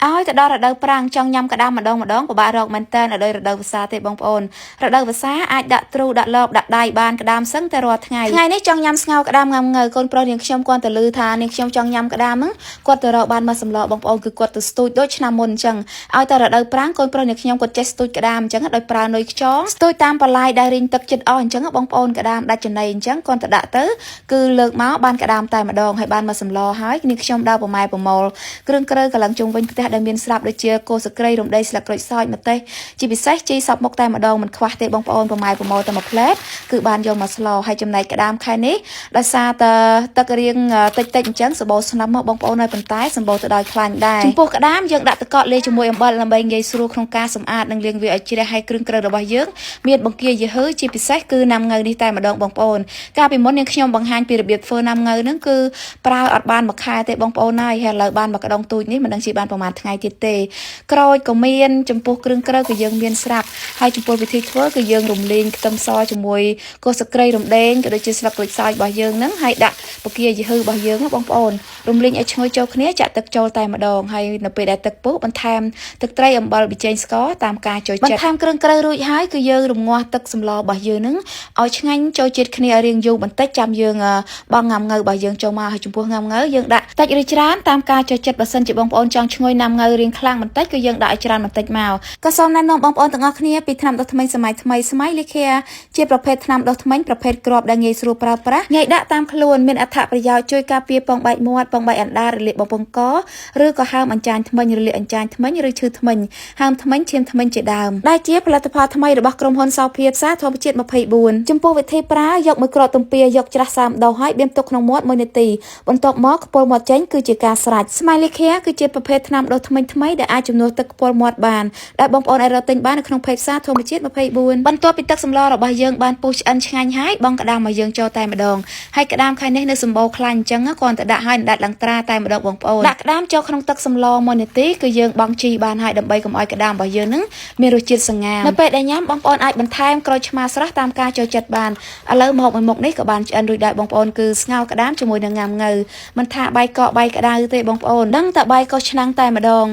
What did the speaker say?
ឲ្យទៅដល់រដូវប្រាំងចង់ញ៉ាំក្តាមម្ដងពិបាករកមែនតើដល់រដូវវស្សាទេបងប្អូនរដូវវស្សាអាចដាក់ទ្រូដាក់លបដាក់ដៃបានក្តាមសឹងតែរាល់ថ្ងៃនេះចង់ញ៉ាំស្ងោរក្តាមងងើកូនប្រុសនាងខ្ញុំគាត់ទៅលឺថានាងខ្ញុំចង់ញ៉ាំក្តាមហ្នឹងគាត់ទៅរកបានមកសម្លបងប្អូនគឺគាត់ទៅស្ទូចដូចឆ្នាំមុនអញ្ចឹងឲ្យតែរដូវប្រាំងកូនប្រុសនាងខ្ញុំគាត់ចេះស្ទូចក្តាមអញ្ចឹងដោយប្រើនុយខ្យងស្ទូចតាមបន្លាយដែលរីងទឹកចិត្តអស់អញ្ចឹងបងប្អូនក្តាមដាច់ចំណីអញ្ចឹងគាត់ទៅដាក់ទៅគឺលើកមកបានក្តាមតែម្ដងហើយបានមកសម្លហើយនាងខ្ញុំដើរប្រម៉ែប្រមូលគ្រឿងក្រៅកន្លងជុំវិញផ្ទះដែលមានស្រាប់ដូចជាគោសក្រីរំដេងស្លឹកក្រូចសើចម្ទេសជាពិសេសជីសពមុខតែម្ដងមិនខ្វះទេបងប្អូនប្រម៉ែប្រមូលតែមួយផ្លែតគឺបានយកមកស្លហើយចំណែកក្តាមខែនេះដោយសារតែទឹករៀងតិចអញ្ចឹងសបោស្នឹមមកបងប្អូនហើយប៉ុន្តែសម្បូរទៅដោយខ្លាញ់ដែរចំពោះក្តាមយើងដាក់ទឹកកកលាយជាមួយអំបិលដើម្បីងាយស្រួលក្នុងការសម្អាតនិងលាងវាឲ្យជ្រះហើយគ្រឿងក្រៅរបស់យើងមានបង្គាយឺហឺជាពិសេសគឺណាំងើនេះតែម្ដងបងប្អូនកាលពីមុននាងខ្ញុំបង្ហាញពីរបៀបធ្វើណាំងើហ្នឹងគឺប្រើអត់បានមួយខែទេបងប្អូនហើយឥឡូវបានមកកដងទូចនេះមិនដឹងជាបានប្រហែលថ្ងៃទៀតទេក្រូចក៏មានចំពោះគ្រឿងក្រៅក៏យើងមានស្រាប់ហើយចំពោះវិធីធ្វើគឺយើងរំលីងខ្ទឹមសជាមួយគល់ស្លឹកគ្រៃរំដេងក៏ដូចជាស្លឹកក្រូចសើចរបស់យើងហ្នឹងហើយដាក់បង្គាយឺហឺរបស់យើងបងប្អូនរំលីងឲ្យឈ្ងុយចូលគ្នាចាក់ទឹកចូលតែម្ដងហើយនៅពេលដែលទឹកពុះបន្ថែមទឹកត្រីអំបិលប៊ីចេងស្ករតាមការចូលចិត្តបន្ថែមគ្រឿងក្រៅរួចហើយគឺយើងរំងាស់ទឹកសម្លរបស់យើងហ្នឹងឲ្យឆ្ងាញ់ចូលជាតិគ្នាឲ្យរៀងយូរបន្តិចចាំយើងបងង៉ាំងើរបស់យើងចូលមកហើយចំពោះង៉ាំងើយើងដាក់តិចឬច្រើនតាមការចូលចិត្តបើសិនជាបងប្អូនចង់ឈ្ងុយណាំងើរៀងខ្លាំងបន្តិចគឺយើងដាក់ឲ្យច្រើនបន្តិចមកក៏សូមណែនាំបងប្អូនទាំងអស់គ្នាពីថ្នាំដុសធ្មេញសម័យថ្មីស្មៃលីខាជាប្រភេទថ្នាំដុសធ្មេញប្រភេទគ្រាប់ដែលងាយស្រួលប្រើប្រាស់ងាយដាក់តាមខ្លួនមានអត្ថប្រយោជន៍ជួយការពារពងបែកមាត់ពងបែកអណ្ដាតរលាកបំពង់កឬក៏ហើមអញ្ចាញធ្មេញរលាកអញ្ចាញធ្មេញឬឈឺធ្មេញហើមធ្មេញឈាមធ្មេញជាដើមដែលជាផលិតផលថ្មីរបស់ក្រុមហ៊ុនសោភាផ្សារធម្មជាតិ24ចំពោះវិធីប្រើយកមួយគ្រាប់ទំពាយកច្រាស់30ដុសហើយបៀមទុកក្នុងមាត់1នាទីបន្ទាប់មកខ្ពុលមាត់ចេញគឺជាការស្រេចស្មៃលីខាគឺជាប្រភេទថ្នាំដុសធ្មេញថ្មីដែលអាចជំនួសទឹកខ្ពុលមាត់បានដែលបងប្អូនអាចរកទិញបាននៅក្នុងពេទ្យផ្សារធម្មជាតិ24បន្ទាប់ពីទឹកសម្លរបស់យើងបានពុះឆ្អិនឆ្ងាញ់ហើយបងក្តាមមកយើងចូលតែម្ដងហើយក្តាមខែនេះនៅសម្បូរខ្លាញ់អញ្ចឹងគាត់ទៅដាក់ឲ្យដាក់ឡើងត្រាតែម្ដងបងប្អូនដាក់ក្តាមចូលក្នុងទឹកសម្ល1នាទីគឺយើងបង់ជីបានហើយដើម្បីកុំឲ្យក្តាមរបស់យើងនឹងមានរសជាតិសង្ងាមនៅពេលដែលញ៉ាំបងប្អូនអាចបន្ថែមក្រូចឆ្មាស្រស់តាមការចូលចិត្តបានឥឡូវម្ហូបមួយមុខនេះក៏បានឆ្អិនរួចដែរបងប្អូនគឺស្ងោរក្តាមជាមួយនឹងង៉ាំងើមិនថាបាយកកបាយក្តៅទេបងប្អូនដឹងតែបាយកោសឆ្នាំងតែម្ដង